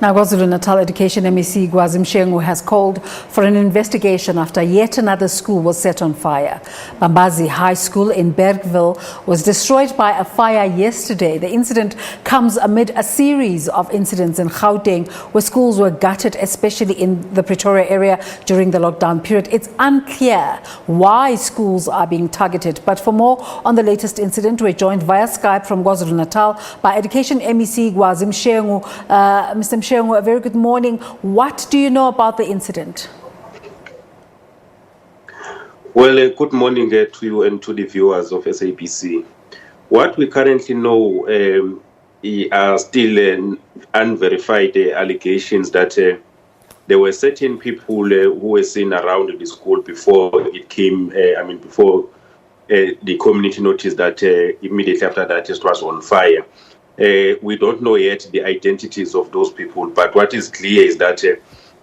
Now, Kwazulu-Natal Education MEC Kwazi Mshengu has called for an investigation after yet another school was set on fire. Bambazi High School in Bergville was destroyed by a fire yesterday. The incident comes amid a series of incidents in Gauteng where schools were gutted, especially in the Pretoria area during the lockdown period. It's unclear why schools are being targeted. But for more on the latest incident, we're joined via Skype from Kwazulu-Natal by Education MEC Kwazi Mshengu. Mr. Mshengu, a very good morning. What do you know about the incident? Well, good morning to you and to the viewers of SABC. What we currently know are still unverified allegations that there were certain people who were seen around the school before it came, before the community noticed that immediately after that it was on fire. We don't know yet the identities of those people, but what is clear is that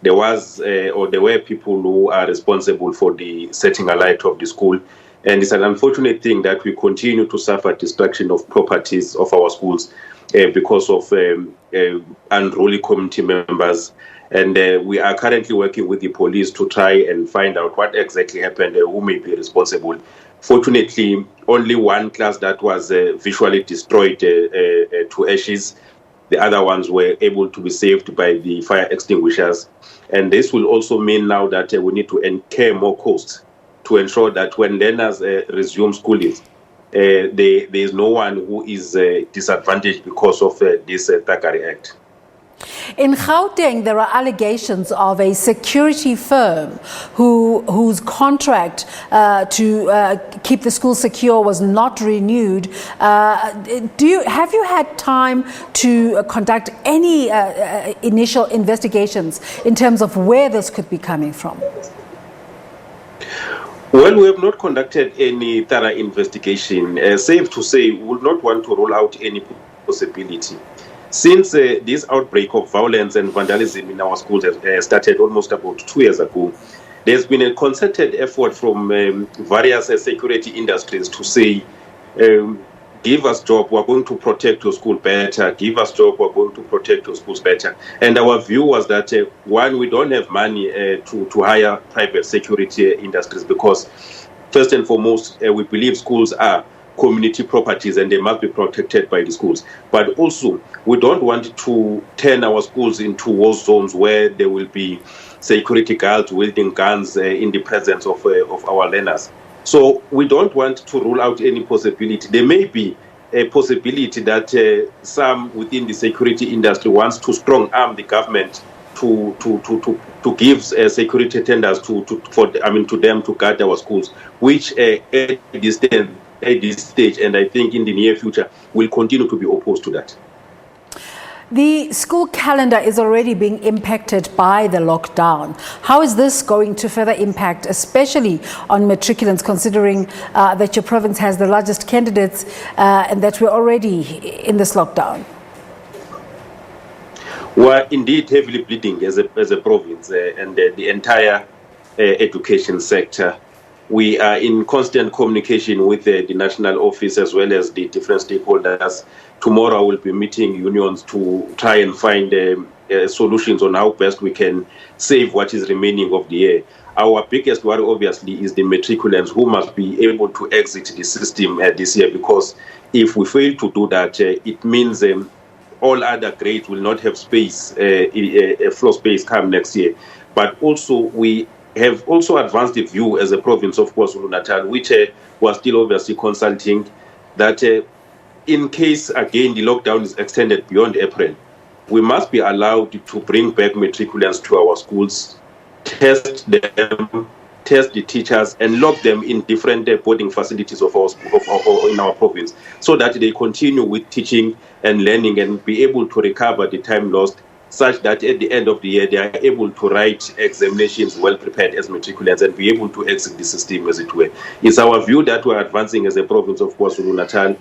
there were people who are responsible for the setting alight of the school. And it's an unfortunate thing that we continue to suffer destruction of properties of our schools because of unruly community members. And we are currently working with the police to try and find out what exactly happened, who may be responsible. Fortunately, only one class that was visually destroyed to ashes. The other ones were able to be saved by the fire extinguishers. And this will also mean now that we need to incur more costs to ensure that when learners resume schooling, there is no one who is disadvantaged because of this Thuggery Act. In Gauteng, there are allegations of a security firm whose contract to keep the school secure was not renewed. Have you had time to conduct any initial investigations in terms of where this could be coming from? Well, we have not conducted any thorough investigation. Safe to say, we would not want to rule out any possibility. Since this outbreak of violence and vandalism in our schools started almost about 2 years ago, there's been a concerted effort from various security industries to say, give us job, we're going to protect your school better, give us job, we're going to protect your schools better. And our view was that, one, we don't have money to hire private security industries because, first and foremost, we believe schools are community properties and they must be protected by the schools. But also, we don't want to turn our schools into war zones where there will be security guards wielding guns in the presence of our learners. So we don't want to rule out any possibility. There may be a possibility that some within the security industry wants to strong arm the government to give security tenders to them to guard our schools, which at this stage, and I think in the near future, will continue to be opposed to that. The school calendar is already being impacted by the lockdown. How is this going to further impact, especially on matriculants, considering that your province has the largest candidates and that we're already in this lockdown? We're indeed heavily bleeding as a province and the entire education sector. We are in constant communication with the national office as well as the different stakeholders. Tomorrow we'll be meeting unions to try and find solutions on how best we can save what is remaining of the year. Our biggest worry, obviously, is the matriculants who must be able to exit the system this year, because if we fail to do that, it means all other grades will not have space, floor space come next year. But also, we have also advanced the view as a province of Kwazulu-Natal, which was still obviously consulting, that in case, again, the lockdown is extended beyond April, we must be allowed to bring back matriculants to our schools, test them, test the teachers, and lock them in different boarding facilities of in our province, so that they continue with teaching and learning and be able to recover the time lost, such that at the end of the year they are able to write examinations well prepared as matriculants and be able to exit the system, as it were. It's our view that we're advancing as a province of Kwazulu-Natal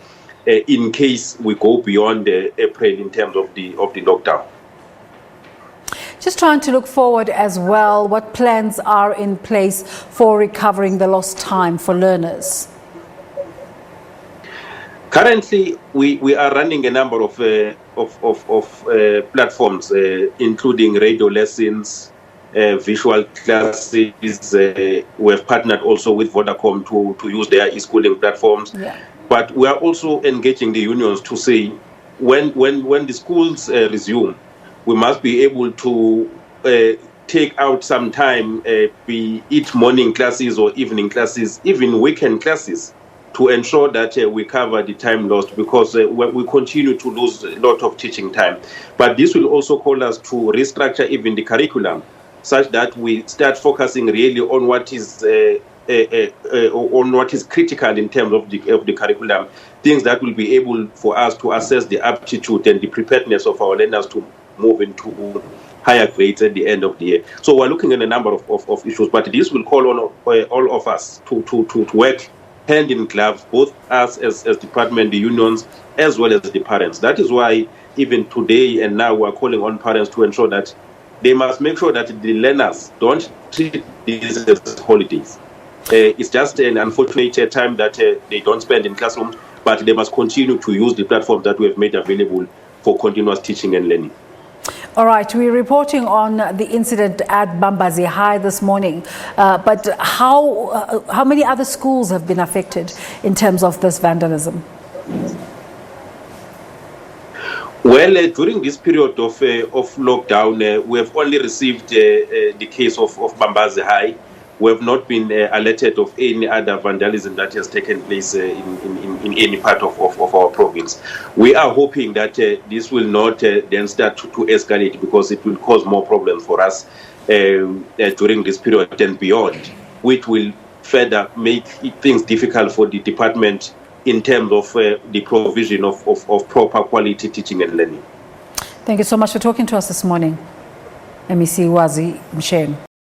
in case we go beyond April in terms of the lockdown. Just trying to look forward as well, what plans are in place for recovering the lost time for learners? Currently, we are running a number of platforms, including radio lessons, visual classes. We have partnered also with Vodacom to use their e-schooling platforms. Yeah. But we are also engaging the unions to say when the schools resume, we must be able to take out some time, be it morning classes or evening classes, even weekend classes, to ensure that we cover the time lost, because we continue to lose a lot of teaching time. But this will also call us to restructure even the curriculum, such that we start focusing really on what is critical in terms of the curriculum, things that will be able for us to assess the aptitude and the preparedness of our learners to move into higher grades at the end of the year. So we're looking at a number of issues, but this will call on all of us to work hand in glove, both us as department, the unions, as well as the parents. That is why even today and now we're calling on parents to ensure that they must make sure that the learners don't treat these as holidays. It's just an unfortunate time that they don't spend in classrooms, but they must continue to use the platforms that we have made available for continuous teaching and learning. All right, we're reporting on the incident at Bambazi High this morning, but how many other schools have been affected in terms of this vandalism? Well, during this period of lockdown, we have only received the case of Bambazi High. We have not been alerted of any other vandalism that has taken place in any part of our province. We are hoping that this will not then start to escalate, because it will cause more problems for us during this period and beyond, which will further make things difficult for the department in terms of the provision of proper quality teaching and learning. Thank you so much for talking to us this morning, MEC Kwazi Mshengu.